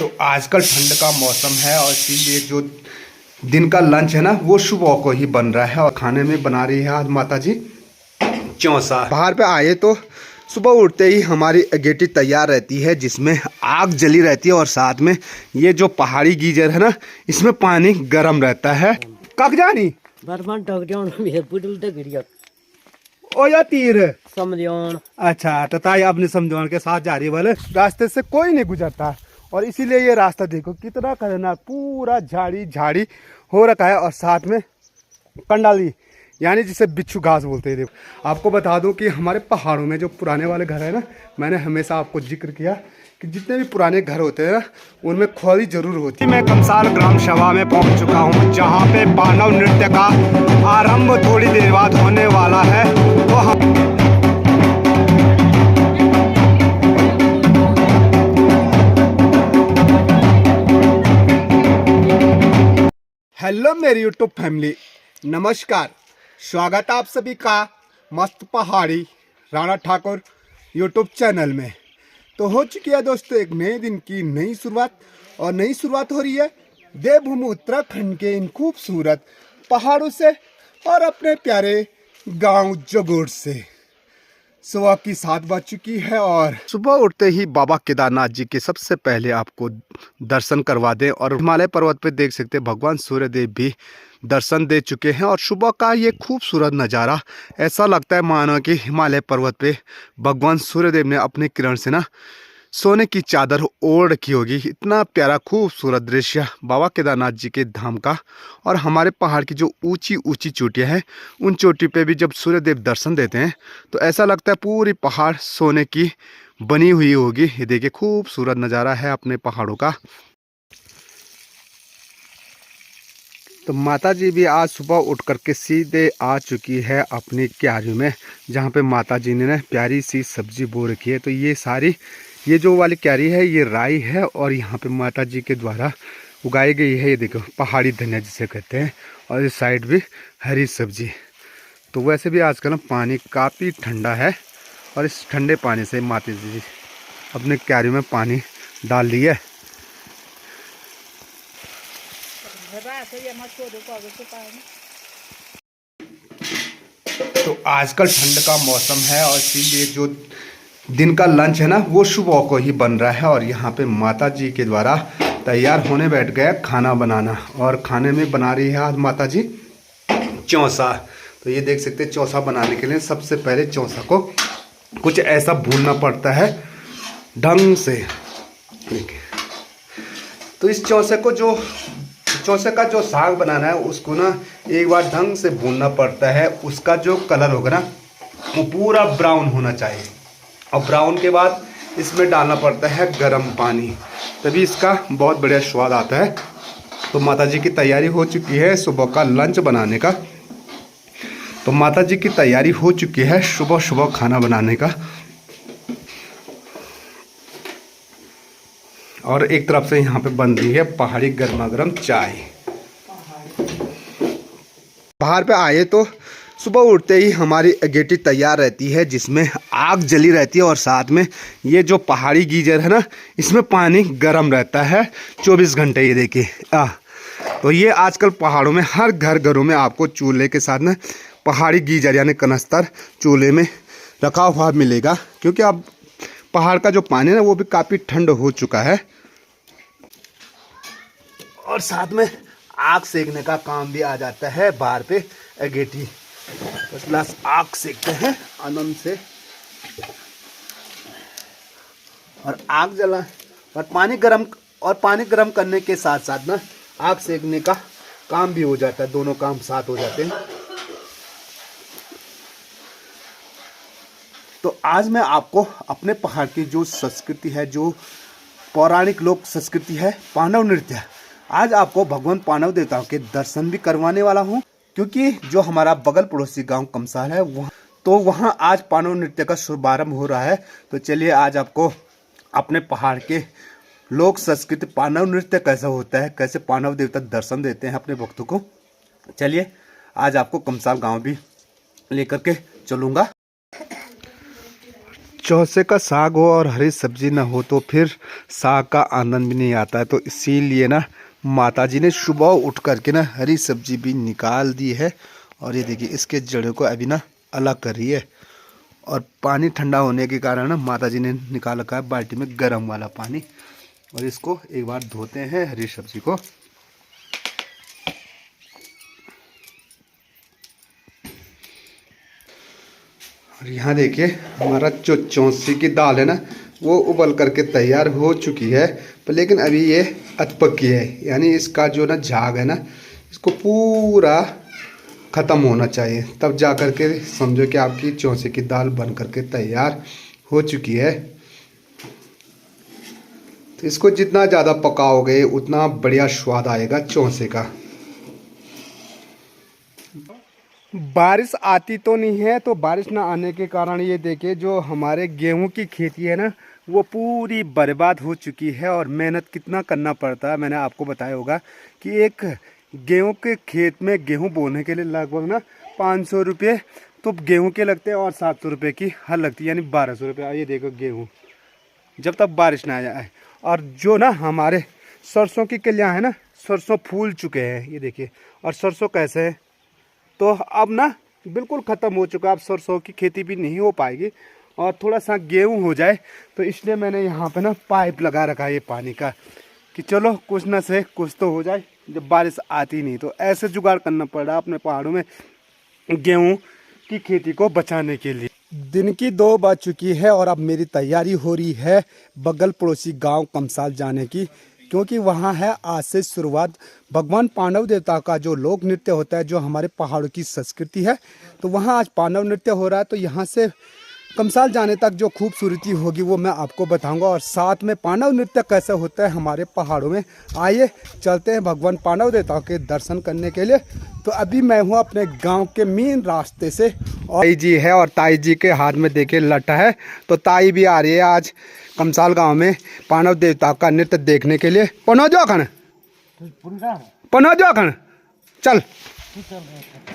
तो आजकल ठंड का मौसम है और इसीलिए जो दिन का लंच है ना वो सुबह को ही बन रहा है और खाने में बना रही है आज माता जी चौसा। बाहर पे आए तो सुबह उठते ही हमारी अगेटी तैयार रहती है जिसमें आग जली रहती है और साथ में ये जो पहाड़ी गीजर है ना इसमें पानी गर्म रहता है। कक जानी ओ या तीर समझौन। अच्छा तो ताई अपने समझौन के साथ जा रही है। वाले रास्ते से कोई नहीं गुजरता और इसीलिए ये रास्ता देखो कितना खतरनाक, पूरा झाड़ी झाड़ी हो रखा है और साथ में कंडाली यानी जिसे बिच्छू घास बोलते हैं। देखो आपको बता दूं कि हमारे पहाड़ों में जो पुराने वाले घर है ना, मैंने हमेशा आपको जिक्र किया कि जितने भी पुराने घर होते हैं ना उनमें खोली जरूर होती है। मैं कमसाल ग्राम सभा में पहुंच चुका हूं जहां पे पांडव नृत्य का आरंभ थोड़ी देर बाद होने वाला है। तो हम हेलो मेरी यूट्यूब फैमिली, नमस्कार, स्वागत आप सभी का मस्त पहाड़ी राणा ठाकुर यूट्यूब चैनल में। तो हो चुकी है दोस्तों एक नए दिन की नई शुरुआत और नई शुरुआत हो रही है देवभूमि उत्तराखंड के इन खूबसूरत पहाड़ों से और अपने प्यारे गांव जगोड़ से। सुबह की 7 बज चुकी है और सुबह उठते ही बाबा केदारनाथ जी के सबसे पहले आपको दर्शन करवा दें और हिमालय पर्वत पे देख सकते हैं भगवान सूर्यदेव भी दर्शन दे चुके हैं। और सुबह का ये खूबसूरत नज़ारा ऐसा लगता है मानो कि हिमालय पर्वत पे भगवान सूर्यदेव ने अपने किरण से ना सोने की चादर ओढ़ रखी होगी। इतना प्यारा खूबसूरत दृश्य बाबा केदारनाथ जी के धाम का। और हमारे पहाड़ की जो ऊंची ऊंची चोटियां हैं उन चोटी पे भी जब सूर्यदेव दर्शन देते हैं तो ऐसा लगता है पूरी पहाड़ सोने की बनी हुई होगी। ये देखिए खूबसूरत नज़ारा है अपने पहाड़ों का। तो माता जी भी आज सुबह उठ करके सीधे आ चुकी है अपनी क्यारी में जहाँ पे माता जी ने प्यारी सी सब्जी बो रखी है। तो ये जो वाली क्यारी है ये राई है और यहाँ पे माता जी के द्वारा उगाई गई है। ये देखो पहाड़ी धनिया जिसे कहते हैं और इस साइड भी हरी सब्जी। तो वैसे भी आजकल पानी काफ़ी ठंडा है और इस ठंडे पानी से माता जी अपने क्यारी में पानी डाल दी है। तो आजकल ठंड का मौसम है और इसीलिए जो दिन का लंच है ना वो सुबह को ही बन रहा है और यहाँ पे माता जी के द्वारा तैयार होने बैठ गया खाना बनाना। और खाने में बना रही है आज माता जी चौसा। तो ये देख सकते हैं चौसा बनाने के लिए सबसे पहले चौसा को कुछ ऐसा भूनना पड़ता है ढंग से। तो इस चौसे का जो साग बनाना है उसको ना एक बार ढंग से भूनना पड़ता है। उसका जो कलर होगा ना वो पूरा ब्राउन होना चाहिए और ब्राउन के बाद इसमें डालना पड़ता है गर्म पानी, तभी इसका बहुत बढ़िया स्वाद आता है। तो माता जी की तैयारी हो चुकी है सुबह का लंच बनाने का। तो माता जी की तैयारी हो चुकी है सुबह सुबह खाना बनाने का। और एक तरफ से यहाँ पे बन रही है पहाड़ी गर्मा गर्म चाय। बाहर पे आए तो सुबह उठते ही हमारी अगेटी तैयार रहती है जिसमें आग जली रहती है और साथ में ये जो पहाड़ी गीजर है ना इसमें पानी गर्म रहता है 24 घंटे। ये देखिए तो ये आजकल पहाड़ों में हर घरों में आपको चूल्हे के साथ ना पहाड़ी गीजर यानी कनस्तर चूल्हे में रखा हुआ मिलेगा, क्योंकि अब पहाड़ का जो पानी है ना वो भी काफ़ी ठंड हो चुका है। और साथ में आग सेकने का काम भी आ जाता है बाहर पे अगेटी बस आग सेकते हैं आनंद से। और आग जला और पानी गर्म करने के साथ साथ ना आग सेकने का काम भी हो जाता है, दोनों काम साथ हो जाते हैं। तो आज मैं आपको अपने पहाड़ की जो संस्कृति है, जो पौराणिक लोक संस्कृति है पांडव नृत्य, आज आपको भगवान पांडव देवताओं के दर्शन भी करवाने वाला हूँ। क्योंकि जो हमारा बगल पड़ोसी गांव कमसाल है वहाँ आज पांडव नृत्य का शुभारंभ हो रहा है। तो चलिए आज आपको अपने पहाड़ के लोक संस्कृति पांडव नृत्य कैसा होता है, कैसे पांडव देवता दर्शन देते हैं अपने भक्तों को, चलिए आज आपको कमसाल गांव भी लेकर के चलूँगा। चौसे का साग हो और हरी सब्जी ना हो तो फिर साग का आनंद भी नहीं आता है। तो इसीलिए ना माता जी ने सुबह उठ करके ना हरी सब्जी भी निकाल दी है। और ये देखिए इसके जड़ों को अभी ना अलग कर रही है। और पानी ठंडा होने के कारण ना माता जी ने निकाल रखा है बाल्टी में गर्म वाला पानी। और इसको एक बार धोते हैं हरी सब्जी को। और यहाँ देखिए हमारा जो चौंसी की दाल है ना वो उबल करके तैयार हो चुकी है, पर लेकिन अभी ये अधपकी है। यानी इसका जो ना झाग है ना इसको पूरा ख़त्म होना चाहिए, तब जा कर के समझो कि आपकी चौंसे की दाल बन करके तैयार हो चुकी है। तो इसको जितना ज़्यादा पकाओगे उतना बढ़िया स्वाद आएगा चौंसे का। बारिश आती तो नहीं है, तो बारिश ना आने के कारण ये देखिए जो हमारे गेहूं की खेती है ना वो पूरी बर्बाद हो चुकी है। और मेहनत कितना करना पड़ता है मैंने आपको बताया होगा कि एक गेहूं के खेत में गेहूं बोने के लिए लगभग ना 500 रुपये तो गेहूं के लगते हैं और 700 रुपये की हल लगती है, यानी 1200 रुपये। ये देखो गेहूँ जब तक बारिश ना आ जाए। और जो ना हमारे सरसों की कलियाँ है ना, सरसों फूल चुके हैं ये देखिए। और सरसों कैसे है तो अब ना बिल्कुल ख़त्म हो चुका है, अब सरसों की खेती भी नहीं हो पाएगी। और थोड़ा सा गेहूं हो जाए तो इसलिए मैंने यहाँ पे ना पाइप लगा रखा है ये पानी का कि चलो कुछ ना से कुछ तो हो जाए जब बारिश आती नहीं। तो ऐसे जुगाड़ करना पड़ रहा है अपने पहाड़ों में गेहूं की खेती को बचाने के लिए। दिन की 2 बज चुकी है और अब मेरी तैयारी हो रही है बगल पड़ोसी गांव कमसाल जाने की, क्योंकि वहाँ है आज से शुरुआत भगवान पांडव देवता का जो लोक नृत्य होता है, जो हमारे पहाड़ों की संस्कृति है। तो वहाँ आज पांडव नृत्य हो रहा है। तो यहाँ से कमसाल जाने तक जो खूबसूरती होगी वो मैं आपको बताऊंगा, और साथ में पांडव नृत्य कैसे होता है हमारे पहाड़ों में। आइए चलते हैं भगवान पांडव देवता के दर्शन करने के लिए। तो अभी मैं हूँ अपने गांव के मेन रास्ते से, और ताई जी है और ताई जी के हाथ में देखिए लट्ठा है। तो ताई भी आ रही है आज कमसाल गांव में पांडव देवता का नृत्य देखने के लिए। पनौजो खन चल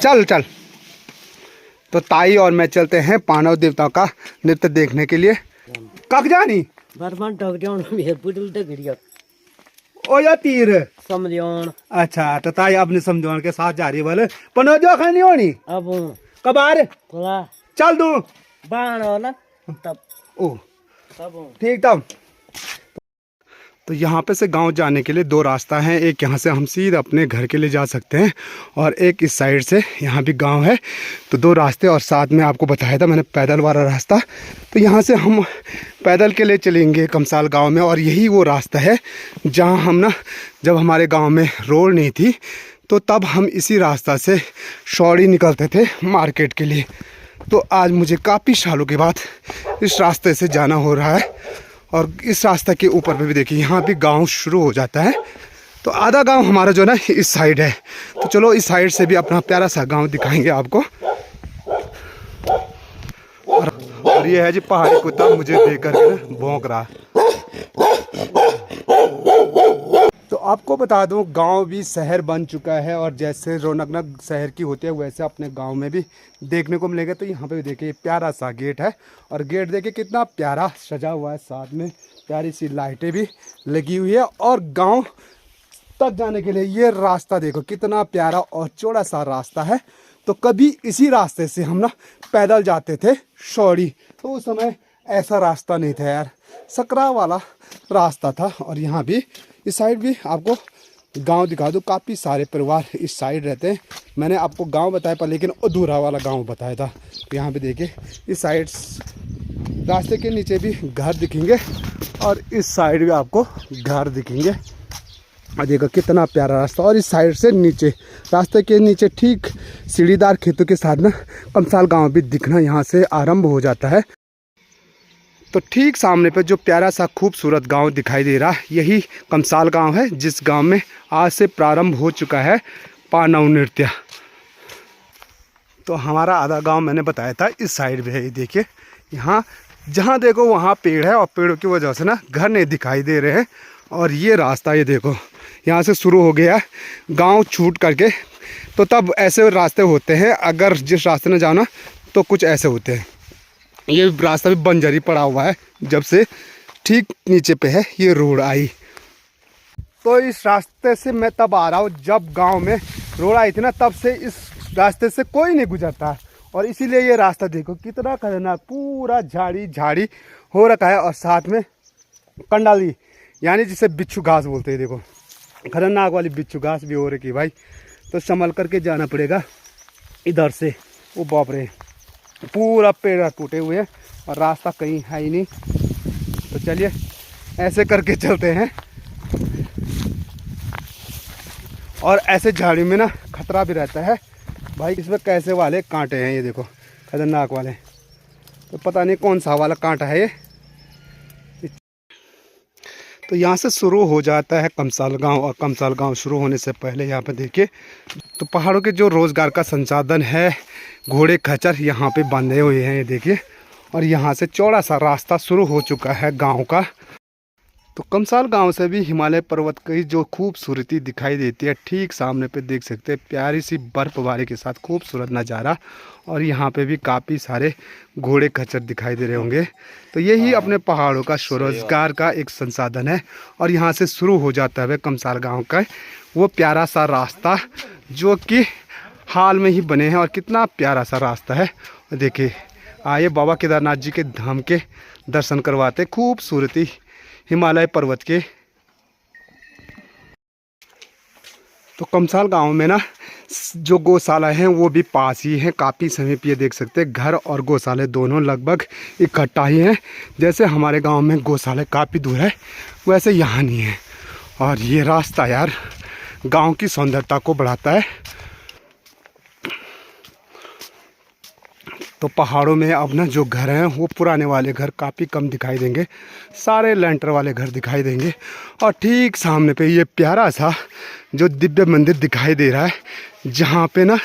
चल चल। तो ताई और मैं चलते हैं पांडव देवता का नृत्य देखने के लिए। कक जानी ओ या तीर समझौन। अच्छा, तो ताई अपने समझौन के साथ जा रही है। बोले पनौजो खानी होनी अब कबार थोड़ा चल दू बाण वाला तब ओ तब ठीक तब। तो यहाँ पे से गांव जाने के लिए 2 रास्ता हैं। एक यहाँ से हम सीधे अपने घर के लिए जा सकते हैं और एक इस साइड से, यहाँ भी गांव है। तो 2 रास्ते, और साथ में आपको बताया था मैंने पैदल वाला रास्ता। तो यहाँ से हम पैदल के लिए चलेंगे कमसाल गांव में। और यही वो रास्ता है जहाँ हम ना जब हमारे गाँव में रोड नहीं थी तो तब हम इसी रास्ता से शौड़ी निकलते थे मार्केट के लिए। तो आज मुझे काफ़ी सालों के बाद इस रास्ते से जाना हो रहा है। और इस रास्ते के ऊपर पे भी देखिए यहाँ भी गांव शुरू हो जाता है। तो आधा गांव हमारा जो ना इस साइड है। तो चलो इस साइड से भी अपना प्यारा सा गांव दिखाएंगे आपको। और ये है जी पहाड़ी कुत्ता मुझे देख कर भौंक रहा। तो आपको बता दूं गांव भी शहर बन चुका है, और जैसे रौनक शहर की होती है वैसे अपने गांव में भी देखने को मिलेगा। तो यहाँ पे देखिए प्यारा सा गेट है, और गेट देखिए कितना प्यारा सजा हुआ है, साथ में प्यारी सी लाइटें भी लगी हुई है। और गांव तक जाने के लिए ये रास्ता देखो कितना प्यारा और चौड़ा सा रास्ता है। तो कभी इसी रास्ते से हम ना पैदल जाते थे शौड़ी। तो उस समय ऐसा रास्ता नहीं था यार, सकरा वाला रास्ता था। और यहाँ भी इस साइड भी आपको गांव दिखा दूँ, काफ़ी सारे परिवार इस साइड रहते हैं। मैंने आपको गांव बताया पर लेकिन अधूरा वाला गांव बताया था। तो यहाँ पे देखिए इस साइड रास्ते के नीचे भी घर दिखेंगे, और इस साइड भी आपको घर दिखेंगे। और देखो कितना प्यारा रास्ता। और इस साइड से नीचे रास्ते के नीचे ठीक सीढ़ीदार खेतों के साथ ना कमसाल गाँव भी दिखना यहाँ से आरम्भ हो जाता है। तो ठीक सामने पे जो प्यारा सा खूबसूरत गांव दिखाई दे रहा है यही कमसाल गांव है, जिस गांव में आज से प्रारंभ हो चुका है पांडव नृत्य। तो हमारा आधा गांव मैंने बताया था इस साइड में है। ये देखिए यहाँ जहाँ देखो वहाँ पेड़ है, और पेड़ों की वजह से ना घर नहीं दिखाई दे रहे हैं। और ये रास्ता ये देखो यहाँ से शुरू हो गया गाँव छूट करके। तो तब ऐसे रास्ते होते हैं, अगर जिस रास्ते में जाओ ना तो कुछ ऐसे होते हैं। ये रास्ता भी बंजर ही पड़ा हुआ है, जब से ठीक नीचे पे है ये रोड आई। तो इस रास्ते से मैं तब आ रहा हूँ जब गांव में रोड आई थी ना, तब से इस रास्ते से कोई नहीं गुजरता। और इसीलिए ये रास्ता देखो कितना खतरनाक, पूरा झाड़ी झाड़ी हो रखा है। और साथ में कंडाली यानी जिसे बिच्छू घास बोलते हैं, देखो खतरनाक वाली बिच्छू घास भी हो रखी भाई। तो संभल करके जाना पड़ेगा इधर से। वो बाप रे, पूरा पेड़ टूटे हुए हैं और रास्ता कहीं है ही नहीं। तो चलिए ऐसे करके चलते हैं। और ऐसे झाड़ी में ना खतरा भी रहता है भाई, इसमें कैसे वाले कांटे हैं, ये देखो खतरनाक वाले। तो पता नहीं कौन सा वाला कांटा है ये। तो यहाँ से शुरू हो जाता है कमसाल गांव। और कमसाल गांव शुरू होने से पहले यहाँ पे देखिए तो पहाड़ों के जो रोज़गार का संसाधन है, घोड़े खच्चर यहाँ पे बंधे हुए हैं, ये देखिए। और यहाँ से चौड़ा सा रास्ता शुरू हो चुका है गांव का। तो कमसाल गांव से भी हिमालय पर्वत की जो खूबसूरती दिखाई देती है, ठीक सामने पे देख सकते हैं प्यारी सी बर्फबारी के साथ खूबसूरत नज़ारा। और यहाँ पे भी काफ़ी सारे घोड़े खच्चर दिखाई दे रहे होंगे। तो यही अपने पहाड़ों का स्वरोजगार का एक संसाधन है। और यहाँ से शुरू हो जाता है कमसाल गांव का वो प्यारा सा रास्ता, जो कि हाल में ही बने हैं। और कितना प्यारा सा रास्ता है। देखिए, आइए बाबा केदारनाथ जी के धाम के दर्शन करवाते खूबसूरती हिमालय पर्वत के। तो कमसाल गांव में ना जो गौशाला हैं वो भी पास ही हैं, काफ़ी समीप। ये देख सकते हैं घर और गौशाले दोनों लगभग इकट्ठा ही हैं। जैसे हमारे गांव में गौशाले काफ़ी दूर है, वैसे यहाँ नहीं है। और ये रास्ता यार गांव की सौंदर्यता को बढ़ाता है। तो पहाड़ों में अब ना जो घर हैं वो पुराने वाले घर काफ़ी कम दिखाई देंगे, सारे लेंटर वाले घर दिखाई देंगे। और ठीक सामने पे ये प्यारा सा जो दिव्य मंदिर दिखाई दे रहा है, जहाँ पे ना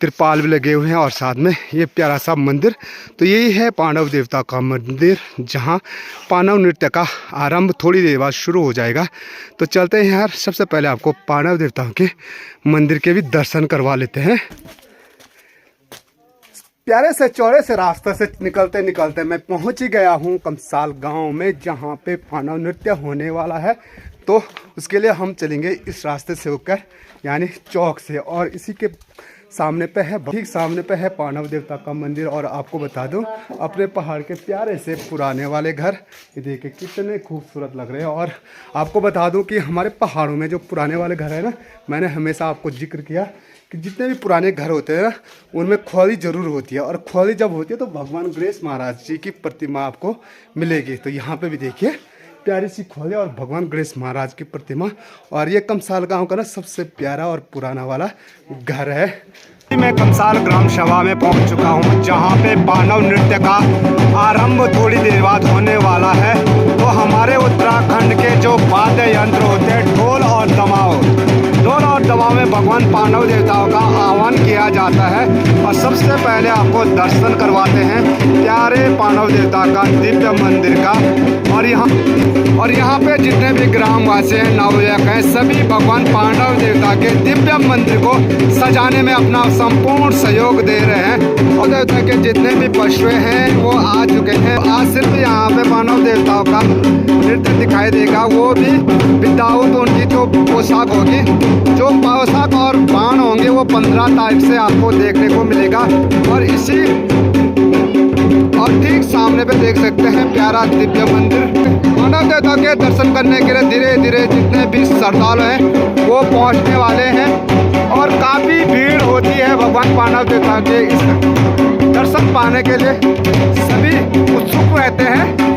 तिरपाल भी लगे हुए हैं और साथ में ये प्यारा सा मंदिर। तो यही है पांडव देवता का मंदिर, जहाँ पांडव नृत्य का आरंभ थोड़ी देर बाद शुरू हो जाएगा। तो चलते हैं यार, सबसे पहले आपको पांडव देवताओं के मंदिर के भी दर्शन करवा लेते हैं। प्यारे से चौड़े से रास्ते से निकलते निकलते मैं पहुंच ही गया हूं कमसाल गांव में, जहां पे पांडव नृत्य होने वाला है। तो उसके लिए हम चलेंगे इस रास्ते से होकर, यानी चौक से। और इसी के सामने पे है, ठीक सामने पे है पांडव देवता का मंदिर। और आपको बता दूं अपने पहाड़ के प्यारे से पुराने वाले घर, ये देखिए कितने खूबसूरत लग रहे हैं। और आपको बता दूं कि हमारे पहाड़ों में जो पुराने वाले घर है ना, मैंने हमेशा आपको जिक्र किया कि जितने भी पुराने घर होते हैं ना, उनमें ख्वाली ज़रूर होती है। और ख्वाली जब होती है तो भगवान गणेश महाराज जी की प्रतिमा आपको मिलेगी। तो यहाँ पे भी देखिए प्यारी सी ख्वाली और भगवान गणेश महाराज की प्रतिमा। और ये कमसाल गांव का ना सबसे प्यारा और पुराना वाला घर है। मैं कमसाल ग्राम सभा में पहुंच चुका हूं, जहां पे पांडव नृत्य का आरंभ थोड़ी देर बाद होने वाला है। तो हमारे उत्तराखंड के जो वाद्य यंत्र होते हैं, ढोल और दमाव में भगवान पांडव देवताओं का आह्वान किया जाता है। और सबसे पहले आपको दर्शन करवाते हैं प्यारे पांडव देवता का दिव्य मंदिर का। और यहाँ पे जितने भी ग्रामवासी हैं, नवयुवक हैं, सभी भगवान पांडव देवता के दिव्य मंदिर को सजाने में अपना संपूर्ण सहयोग दे रहे हैं। और देवता के जितने भी पशु हैं वो आ चुके हैं। आज सिर्फ यहाँ पे पांडव देवताओं का नृत्य दिखाई देगा, वो भी विदाउट उनकी जो पोशाक होगी, जो पोशाक और बाण होंगे वो 15 तारीख से आपको देखने को मिलेगा। और ठीक सामने पे देख सकते हैं प्यारा दिव्य मंदिर। पांडव देवता के दर्शन करने के लिए धीरे धीरे जितने भी श्रद्धालु हैं वो पहुंचने वाले हैं। और काफ़ी भीड़ होती है भगवान पांडव देवता के इस दर्शन पाने के लिए, सभी उत्सुक रहते हैं।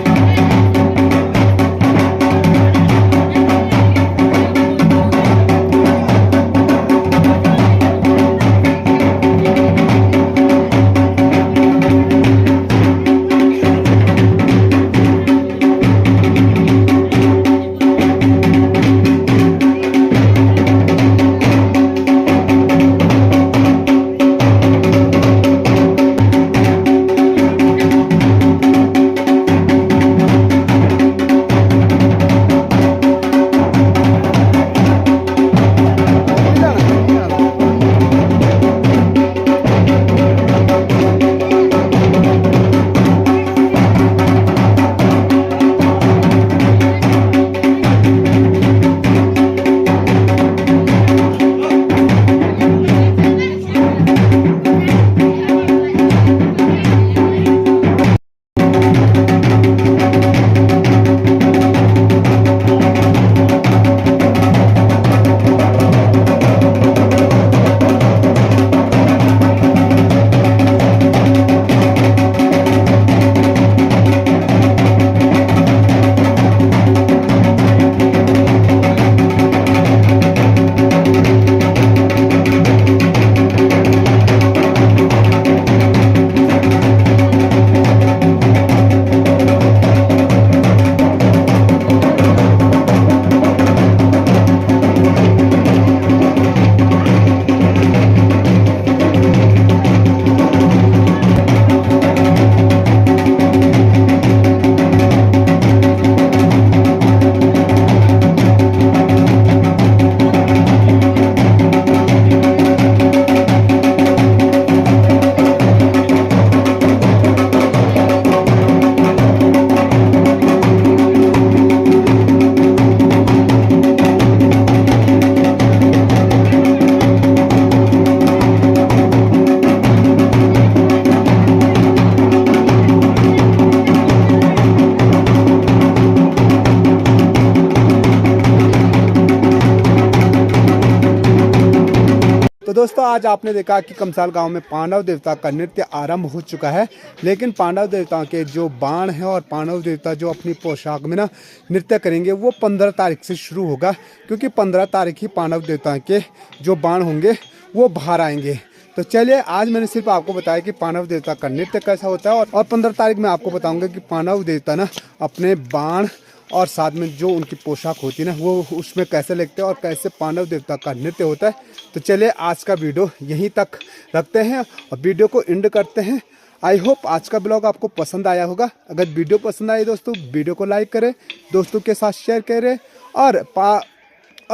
दोस्तों आज आपने देखा कि कमसाल गांव में पांडव देवता का नृत्य आरंभ हो चुका है, लेकिन पांडव देवताओं के जो बाण हैं और पांडव देवता जो अपनी पोशाक में ना नृत्य करेंगे वो 15 तारीख से शुरू होगा, क्योंकि 15 तारीख ही पांडव देवताओं के जो बाण होंगे वो बाहर आएंगे। तो चलिए आज मैंने सिर्फ आपको बताया कि पांडव देवता का नृत्य कैसा होता है, और 15 तारीख में आपको बताऊंगा कि पांडव देवता ना अपने बाण और साथ में जो उनकी पोशाक होती है ना वो उसमें कैसे लगते हैं और कैसे पांडव देवता का नृत्य होता है। तो चलिए आज का वीडियो यहीं तक रखते हैं और वीडियो को एंड करते हैं। आई होप आज का ब्लॉग आपको पसंद आया होगा। अगर वीडियो पसंद आए दोस्तों वीडियो को लाइक करें, दोस्तों के साथ शेयर करें, और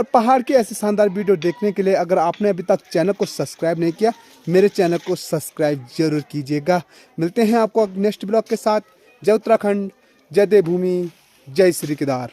पहाड़ की ऐसी शानदार वीडियो देखने के लिए अगर आपने अभी तक चैनल को सब्सक्राइब नहीं किया, मेरे चैनल को सब्सक्राइब जरूर कीजिएगा। मिलते हैं आपको नेक्स्ट ब्लॉग के साथ। जय उत्तराखंड, जय देवभूमि, जय श्री केदार।